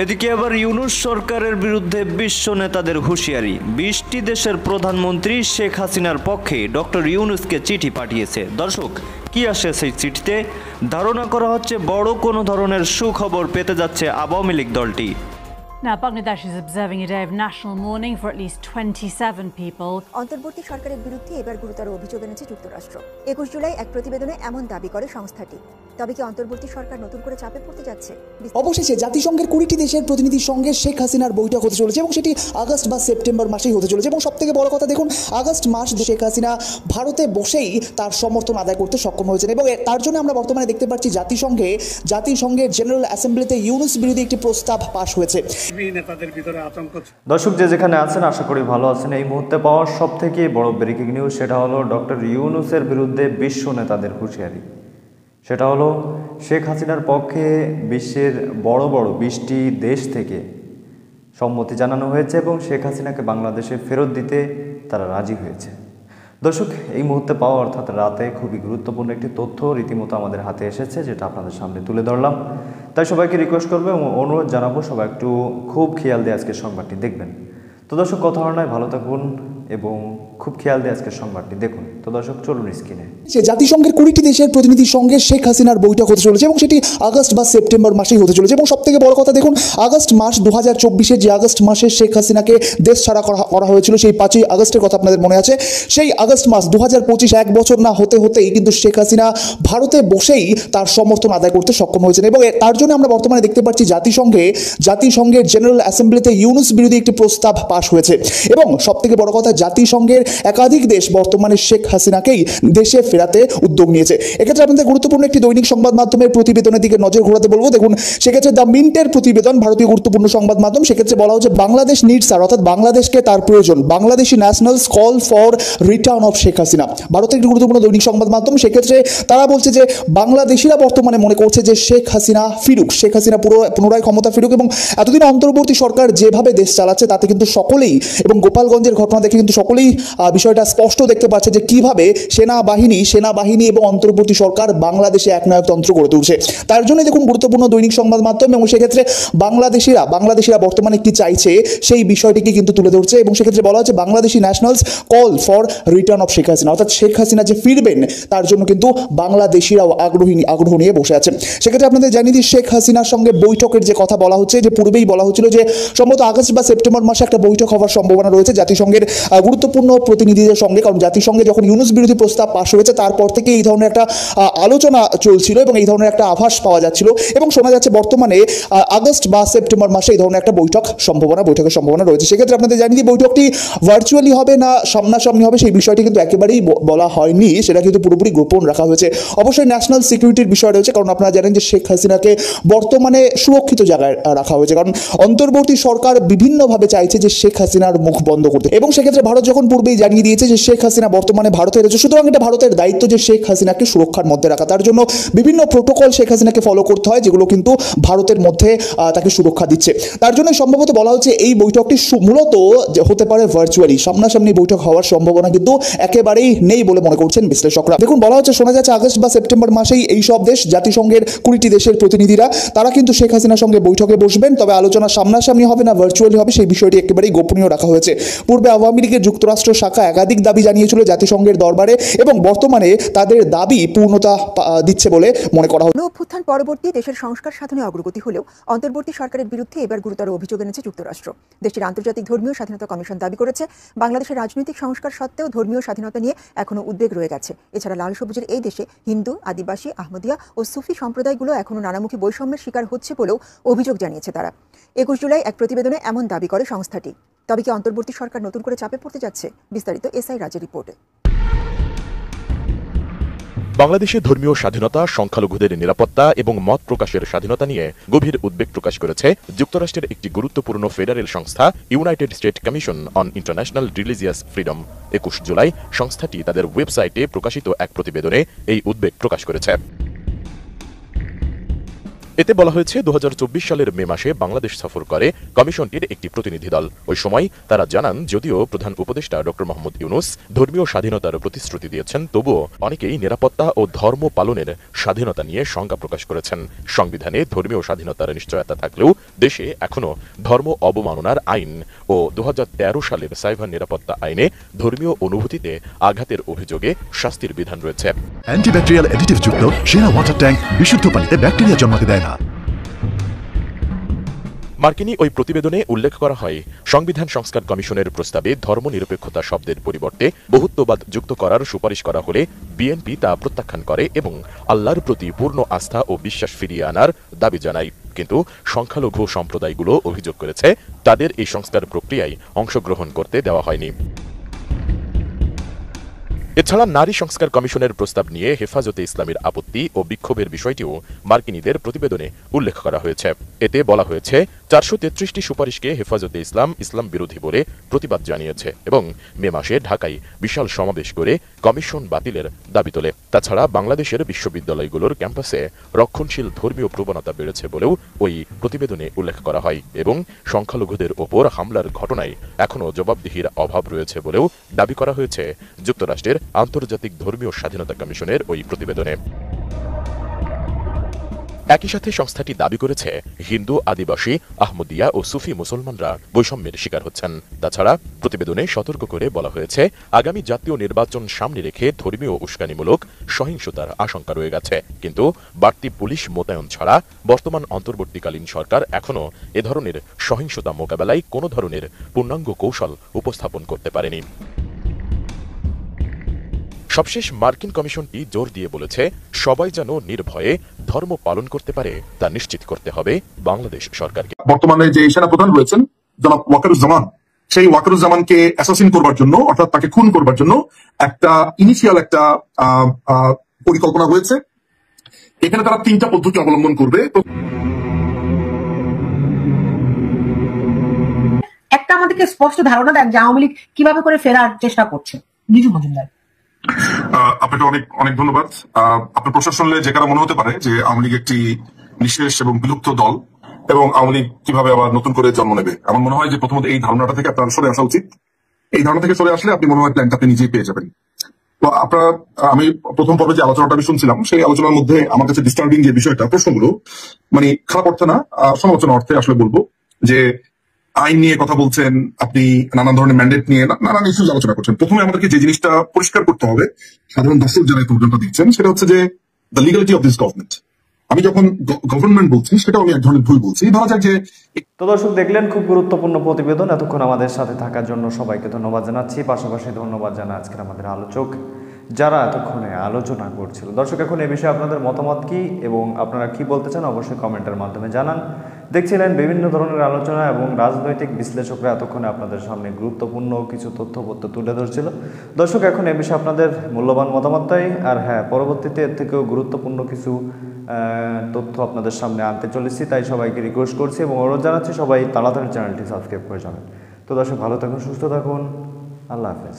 এদিকে আবার ইউনূস সরকারের বিরুদ্ধে বিশ্ব নেতাদের হুঁশিয়ারি। 20টি দেশের প্রধানমন্ত্রী শেখ হাসিনার পক্ষে ডক্টর ইউনূসকে চিঠি পাঠিয়েছে। দর্শক, কি আসে সেই চিঠিতে? ধারণা করা হচ্ছে বড় কোনো ধরনের সুখবর পেতে যাচ্ছে আওয়ামী লীগ দলটি। Now, Bangladesh is observing a day of national mourning for at least 27 people. অন্তর্বর্তী সরকারের বিরুদ্ধে এবার গুরুতর অভিযোগ এনেছে যুক্তরাষ্ট্র। 21 জুলাই এক প্রতিবেদনে এমন দাবি করে সংস্থাটি। তবে কি অন্তর্বর্তী সরকার নতুন করে চাপে পড়তে যাচ্ছে? অবশেষে জাতিসংঘের 20টি দেশের প্রতিনিধির সঙ্গে শেখ হাসিনার বৈঠক হতে চলেছে এবং সেটি আগস্ট বা সেপ্টেম্বর মাসেই হতে চলেছে। এবং সবথেকে বড় কথা, দেখুন, আগস্ট মাস শেখ হাসিনা ভারতে বসেই তার সমর্থন আদায় করতে সক্ষম হয়েছেন এবং তার জন্য আমরা বর্তমানে দেখতে পাচ্ছি জাতিসংঘের জেনারেল অ্যাসেম্বলিতে ইউনূস বিরোধী একটি প্রস্তাব পাশ হয়েছে। দর্শক, যে যেখানে আছেন আশা করি ভালো আছেন। এই মুহূর্তে পাওয়া সব থেকে বড় ব্রেকিং নিউজ সেটা হলো ডক্টর ইউনূসের বিরুদ্ধে বিশ্ব নেতাদের হুঁশিয়ারি। সেটা হলো শেখ হাসিনার পক্ষে বিশ্বের বড় বড় 20টি দেশ থেকে সম্মতি জানানো হয়েছে এবং শেখ হাসিনাকে বাংলাদেশে ফেরত দিতে তারা রাজি হয়েছে। দর্শক, এই মুহূর্তে পাওয়া অর্থাৎ রাতে খুবই গুরুত্বপূর্ণ একটি তথ্য রীতিমতো আমাদের হাতে এসেছে, যেটা আপনাদের সামনে তুলে ধরলাম। তাই সবাইকে রিকোয়েস্ট করবো এবং অনুরোধ জানাবো সবাই একটু খুব খেয়াল দিয়ে আজকের সংবাদটি দেখবেন। তো দর্শক, কথা নয়, ভালো থাকুন এবং খুব খেয়াল দিয়ে আজকের সংবাদটি দেখুন। তো দর্শক, চলুন স্ক্রিনে। জাতিসংঘের 20টি দেশের প্রতিনিধির সঙ্গে শেখ হাসিনার বৈঠক হতে চলেছে এবং সেটি আগস্ট বা সেপ্টেম্বর মাসেই হতে চলেছে। এবং সবথেকে বড় কথা, দেখুন, আগস্ট মাস 2024 যে আগস্ট মাসে শেখ হাসিনাকে দেশ ছাড়া করা হয়েছিল, সেই 5ই আগস্টের কথা আপনাদের মনে আছে। সেই আগস্ট মাস 2025 এক বছর না হতে হতেই কিন্তু শেখ হাসিনা ভারতে বসেই তার সমর্থন আদায় করতে সক্ষম হয়েছেন এবং তার জন্য আমরা বর্তমানে দেখতে পাচ্ছি জাতিসংঘের জেনারেল অ্যাসেম্বলিতে ইউনূস বিরোধী একটি প্রস্তাব পাশ হয়েছে। এবং সবথেকে বড় কথা, জাতিসংঘের একাধিক দেশ বর্তমানে শেখ হাসিনাকেই দেশে ফেরাতে উদ্যোগ নিয়েছে। এক্ষেত্রে আপনাদের গুরুত্বপূর্ণ একটি দৈনিক সংবাদ মাধ্যমের প্রতিবেদনের দিকে নজর ঘোরাতে বলবো। দেখুন, সেক্ষেত্রে দ্য মিন্টের প্রতিবেদন, ভারতীয় গুরুত্বপূর্ণ সংবাদ মাধ্যম। সেক্ষেত্রে বলা হচ্ছে বাংলাদেশ নিডস আর, অর্থাৎ বাংলাদেশকে তার প্রয়োজন, Bangladeshi nationals call for return of Sheikh Hasina. ভারতের একটি গুরুত্বপূর্ণ দৈনিক সংবাদ মাধ্যম। সেক্ষেত্রে তারা বলছে যে বাংলাদেশিরা বর্তমানে মনে করছে যে শেখ হাসিনা ফিরুক, শেখ হাসিনা পুনরায় ক্ষমতা ফিরুক। এবং এতদিন অন্তর্বর্তী সরকার যেভাবে দেশ চালাচ্ছে তাতে কিন্তু সকলেই, এবং গোপালগঞ্জের ঘটনা দেখে কিন্তু সকলেই বিষয়টা স্পষ্ট দেখতে পাচ্ছে যে কিভাবে সেনাবাহিনী এবং অন্তর্বর্তী সরকার বাংলাদেশে একনায়কতন্ত্র গড়ে তুলছে। তার জন্য দেখুন গুরুত্বপূর্ণ দৈনিক সংবাদ মাধ্যম, এবং সেক্ষেত্রে বাংলাদেশিরা বর্তমানে কি চাইছে সেই বিষয়টিকে কিন্তু তুলে ধরছে। এবং সেক্ষেত্রে বলা হচ্ছে Bangladeshi nationals call for return of Sheikh Hasina, অর্থাৎ শেখ হাসিনা যে ফিরবেন তার জন্য কিন্তু বাংলাদেশিরাও আগ্রহ নিয়ে বসে আছে। সেক্ষেত্রে আপনাদের জানিয়ে দিই, শেখ হাসিনার সঙ্গে বৈঠকের যে কথা বলা হচ্ছে, যে পূর্বেই বলা হচ্ছিল যে সম্ভবত আগস্ট বা সেপ্টেম্বর মাসে একটা বৈঠক হওয়ার সম্ভাবনা রয়েছে জাতিসংঘের গুরুত্বপূর্ণ প্রতিনিধিদের সঙ্গে। কারণ জাতিসংঘে যখন ইউনূস বিরোধী প্রস্তাব পাশ হয়েছে তারপর থেকে এই ধরনের একটা আলোচনা চলছিল এবং এই ধরনের একটা আভাস পাওয়া যাচ্ছিল এবং শোনা যাচ্ছে বর্তমানে আগস্ট বা সেপ্টেম্বর মাসে এই ধরনের একটা বৈঠকের সম্ভাবনা রয়েছে। সেক্ষেত্রে আপনাদের জানিয়ে দিই, বৈঠকটি ভার্চুয়ালি হবে না সামনাসামনি হবে সেই বিষয়টি কিন্তু একেবারেই বলা হয়নি, সেটা কিন্তু পুরোপুরি গোপন রাখা হয়েছে। অবশ্যই ন্যাশনাল সিকিউরিটির বিষয় রয়েছে, কারণ আপনারা জানেন যে শেখ হাসিনাকে বর্তমানে সুরক্ষিত জায়গায় রাখা হয়েছে, কারণ অন্তর্বর্তী সরকার বিভিন্নভাবে চাইছে যে শেখ হাসিনার মুখ বন্ধ করতে। এবং সেক্ষেত্রে ভারত যখন পূর্বেই জানিয়ে দিয়েছে যে শেখ হাসিনা বর্তমানে ভারতে রয়েছে, সুতরাং এটা ভারতের দায়িত্ব যে শেখ হাসিনাকে সুরক্ষার মধ্যে রাখা। তার জন্য বিভিন্ন প্রোটোকল শেখ হাসিনাকে ফলো করতে হয়, যেগুলো কিন্তু ভারতের মধ্যে তাকে সুরক্ষা দিচ্ছে। তার জন্য সম্ভবত বলা হচ্ছে এই বৈঠকটি মূলত হতে পারে ভার্চুয়ালি, সামনাসামনি বৈঠক হওয়ার সম্ভাবনা কিন্তু একেবারেই নেই বলে মনে করছেন বিশ্লেষকরা। দেখুন, বলা হচ্ছে, শোনা যাচ্ছে আগস্ট বা সেপ্টেম্বর মাসেই এই সব দেশ, জাতিসংঘের 20টি দেশের প্রতিনিধিরা, তারা কিন্তু শেখ হাসিনার সঙ্গে বৈঠকে বসবেন। তবে আলোচনা সামনাসামনি হবে না ভার্চুয়ালি হবে সেই বিষয়টি একেবারেই গোপনীয় রাখা হয়েছে। পূর্বে আওয়ামী লীগের যুক্তরাষ্ট্র শাখা একাধিক দাবি জানিয়েছিল জাতিসংঘের দরবারে এবং বর্তমানে তাদের দাবি পূর্ণতা দিচ্ছে বলে মনে করা হয়। অভ্যুত্থান পরবর্তী দেশের সংস্কার সাধনে অগ্রগতি হলেও অন্তর্বর্তী সরকারের বিরুদ্ধে এবার গুরুতর অভিযোগ এনেছে যুক্তরাষ্ট্র। দেশটির আন্তর্জাতিক ধর্মীয় স্বাধীনতা কমিশন দাবি করেছে বাংলাদেশের রাজনৈতিক সংস্কার সত্ত্বেও ধর্মীয় স্বাধীনতা নিয়ে এখনো উদ্বেগ রয়ে গেছে। এছাড়া লাল সবুজের এই দেশে হিন্দু, আদিবাসী, আহমদিয়া ও সুফি সম্প্রদায়গুলো এখনো নানামুখী বৈষম্যের শিকার হচ্ছে বলেও অভিযোগ জানিয়েছে তারা। 21 জুলাই এক প্রতিবেদনে এমন দাবি করে সংস্থাটি। তবে কি অন্তর্বর্তী সরকার নতুন করে চাপে পড়তে যাচ্ছে? বিস্তারিত এসআই রাজের রিপোর্টে। বাংলাদেশে ধর্মীয় স্বাধীনতা, সংখ্যালঘুদের নিরাপত্তা এবং মত প্রকাশের স্বাধীনতা নিয়ে গভীর উদ্বেগ প্রকাশ করেছে যুক্তরাষ্ট্রের একটি গুরুত্বপূর্ণ ফেডারেল সংস্থা United state commission on international religious freedom. 21 July সংস্থাটি তাদের ওয়েবসাইটে প্রকাশিত এক প্রতিবেদনে এই উদ্বেগ প্রকাশ করেছে। এতে বলা হয়েছে 2024 সালের মে মাসে বাংলাদেশ সফর করে কমিশনটির একটি প্রতিনিধি দল। ওই সময় তারা জানান, যদিও প্রধান উপদেষ্টা ডক্টর মোহাম্মদ ইউনূস ধর্মীয় স্বাধীনতার প্রতিশ্রুতি দিয়েছেন, তবুও অনেকেই নিরাপত্তা ও ধর্ম পালনের স্বাধীনতা নিয়ে শঙ্কা প্রকাশ করেছেন। সংবিধানে ধর্মীয় স্বাধীনতার নিশ্চয়তা থাকলেও দেশে এখনো ধর্ম অবমাননার আইন ও 2013 সালের সাইবার নিরাপত্তা আইনে ধর্মীয় অনুভূতিতে আঘাতের অভিযোগে শাস্তির বিধান রয়েছে। অ্যান্টিব্যাকটেরিয়াল অ্যাডিটিভ যুক্ত সেরা ওয়াটার ট্যাঙ্ক বিশুদ্ধ পানিতে ব্যাকটেরিয়া জন্মাতে দেয় না। মার্কিনী ওই প্রতিবেদনে উল্লেখ করা হয়, সংবিধান সংস্কার কমিশনের প্রস্তাবে ধর্মনিরপেক্ষতা শব্দের পরিবর্তে বহুত্ববাদ যুক্ত করার সুপারিশ করা হলে বিএনপি তা প্রত্যাখ্যান করে এবং আল্লাহর প্রতি পূর্ণ আস্থা ও বিশ্বাস ফিরিয়ে আনার দাবি জানায়। কিন্তু সংখ্যালঘু সম্প্রদায়গুলো অভিযোগ করেছে তাদের এই সংস্কার প্রক্রিয়ায় অংশগ্রহণ করতে দেওয়া হয়নি। এছাড়া নারী সংস্কার কমিশনের প্রস্তাব নিয়ে হেফাজতে ইসলামের আপত্তি ও বিক্ষোভের বিষয়টিও মার্কিনীদের প্রতিবেদনে উল্লেখ করা হয়েছে। এতে বলা হয়েছে 433টি সুপারিশকে হেফাজতে ইসলাম বিরোধী বলে প্রতিবাদ জানিয়েছে এবং মে মাসে ঢাকায় বিশাল সমাবেশ করে কমিশন বাতিলের দাবি তোলে। তাছাড়া বাংলাদেশের বিশ্ববিদ্যালয়গুলোর ক্যাম্পাসে রক্ষণশীল ধর্মীয় প্রবণতা বেড়েছে বলেও ওই প্রতিবেদনে উল্লেখ করা হয় এবং সংখ্যালঘুদের ওপর হামলার ঘটনায় এখনও জবাবদিহির অভাব রয়েছে বলেও দাবি করা হয়েছে যুক্তরাষ্ট্রের আন্তর্জাতিক ধর্মীয় স্বাধীনতা কমিশনের ওই প্রতিবেদনে। একই সাথে সংস্থাটি দাবি করেছে হিন্দু, আদিবাসী, আহমদিয়া ও সুফি মুসলমানরা বৈষম্যের শিকার হচ্ছেন। তাছাড়া প্রতিবেদনে সতর্ক করে বলা হয়েছে, আগামী জাতীয় নির্বাচন সামনে রেখে ধর্মীয় উস্কানিমূলক সহিংসতার আশঙ্কা রয়ে গেছে। কিন্তু বাড়তি পুলিশ মোতায়েন ছাড়া বর্তমান অন্তর্বর্তীকালীন সরকার এখনও এ ধরনের সহিংসতা মোকাবেলায় কোনো ধরনের পূর্ণাঙ্গ কৌশল উপস্থাপন করতে পারেনি। সবশেষ মার্কিন কমিশনটি জোর দিয়ে বলেছে, সবাই যেন নির্ভয়ে ধর্ম পালন করতে পারে তা নিশ্চিত করতে হবে বাংলাদেশ সরকারকে। বর্তমানে যে সেনাপ্রধান রয়েছেন জনাব ওয়াকারুজ্জামান, সেই ওয়াকারুজ্জামানকে অ্যাসাসিন করবার জন্য, অর্থাৎ তাকে খুন করবার জন্য একটা ইনিশিয়াল একটা পরিকল্পনা হয়েছে। এখানে তারা 3টা পদ্ধতি অবলম্বন করবে। একটা আমাদেরকে স্পষ্ট ধারণা দেন যে আওয়ামী লীগ কিভাবে করে ফেরার চেষ্টা করছে। নিজু মজুমদার, আপনাকে অনেক অনেক ধন্যবাদ। আপনার প্রশ্ন শুনলে যে কারো মনে হতে পারে যে আওয়ামী লীগ একটি নিঃশেষ এবং বিলুপ্ত দল এবং আওয়ামী লীগ কিভাবে আবার নতুন করে জন্ম নেবে। আমার মনে হয় যে প্রথমত এই ধারণাটা থেকে আপনার সরে আসা উচিত। এই ধারণা থেকে সরে আসলে আপনি মনে হয় প্ল্যানটা আপনি নিজেই পেয়ে যাবেন। তো আমি প্রথম পর্বে যে আলোচনাটা আমি শুনছিলাম, সেই আলোচনার মধ্যে আমার কাছে ডিস্টার্বিং যে বিষয়টা, প্রশ্নগুলো মানে খারাপ অর্থে না, সমালোচনা অর্থে আসলে বলবো যে আইন নিয়ে কথা বলছেন আপনি, নানান ধরনের ম্যান্ডেট নিয়ে নানান ইস্যুজ আলোচনা করছেন। প্রথমে আমাদেরকে যে জিনিসটা পরিষ্কার করতে হবে, সাধারণ দর্শক যারা এই প্রোগ্রামটা দেখছেন, সেটা হচ্ছে যে the legality of this government. আমি যখন গভর্নমেন্ট বলছি সেটাও আমি এক ধরনের ভুল বলছি। ধরা যাক যে তো দর্শক দেখলেন খুব গুরুত্বপূর্ণ প্রতিবেদন। এতক্ষণ আমাদের সাথে থাকার জন্য সবাইকে ধন্যবাদ জানাচ্ছি। পাশাপাশি ধন্যবাদ জানা আজকের আমাদের আলোচক যারা এতক্ষণে আলোচনা করছিল। দর্শক, এখন এই বিষয়ে আপনাদের মতামত কি এবং আপনারা কি বলতে চান অবশ্যই কমেন্টের মাধ্যমে জানান। দেখছিলেন বিভিন্ন ধরনের আলোচনা এবং রাজনৈতিক বিশ্লেষকরা এতক্ষণে আপনাদের সামনে গুরুত্বপূর্ণ কিছু তথ্যপত্র তুলে ধরছিল। দর্শক, এখন এই বিষয়ে আপনাদের মূল্যবান মতামতটাই, আর হ্যাঁ, পরবর্তীতে এর থেকেও গুরুত্বপূর্ণ কিছু তথ্য আপনাদের সামনে আনতে চলেছি। তাই সবাইকে রিকোয়েস্ট করছি এবং অনুরোধ জানাচ্ছি সবাই তাড়াতাড়ি চ্যানেলটি সাবস্ক্রাইব করে যাবেন। তো দর্শক, ভালো থাকুন, সুস্থ থাকুন, আল্লাহ হাফেজ।